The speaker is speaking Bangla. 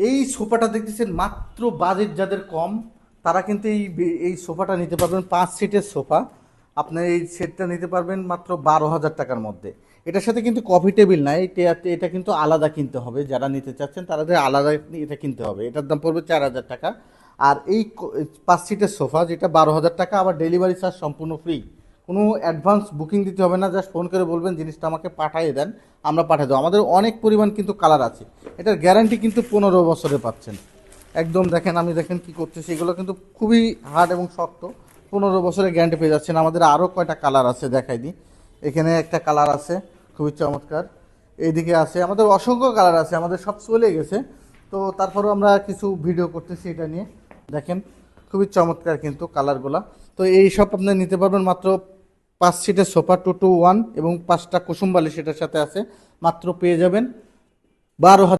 এই সোফাটা দেখতেছেন, মাত্র বাজেট যাদের কম তারা কিন্তু এই সোফাটা নিতে পারবেন। 5 সিটের সোফা, আপনার এই সেটটা নিতে পারবেন মাত্র 12,000 টাকার মধ্যে। এটার সাথে কিন্তু কফি টেবিল নাই, এটা কিন্তু আলাদা কিনতে হবে। যারা নিতে চাচ্ছেন তাদের আলাদা এটা কিনতে হবে, এটার দাম পড়বে 4,000 টাকা। আর এই 5 সিটের সোফা যেটা 12,000 টাকা, আবার ডেলিভারি চার্জ সম্পূর্ণ ফ্রি। কোনো অ্যাডভান্স বুকিং দিতে হবে না, জাস্ট ফোন করে বলবেন জিনিসটা আমাকে পাঠিয়ে দেন, আমরা পাঠিয়ে দেবো। আমাদের অনেক পরিমাণ কিন্তু কালার আছে। এটার গ্যারান্টি কিন্তু 15 বছরে পাচ্ছেন। একদম দেখেন, আমি দেখেন কি করতেছি, এগুলো কিন্তু খুবই হার্ড এবং শক্ত। 15 বছরের গ্যারান্টি পেয়ে যাচ্ছেন। আমাদের আরও কয়টা কালার আছে দেখাই দিই। এখানে একটা কালার আছে খুবই চমৎকার, এইদিকে আছে, আমাদের অসংখ্য কালার আছে, আমাদের সব চলে গেছে। তো তারপরেও আমরা কিছু ভিডিও করতেছি এটা নিয়ে। দেখেন খুবই চমৎকার কিন্তু কালারগুলা। তো এই সব আপনি নিতে পারবেন মাত্র 5 সিটের সোফা 2 to 1, এবং 5টা কুসুম বালিশ এটার সাথে আছে, মাত্র পেয়ে যাবেন 12,000।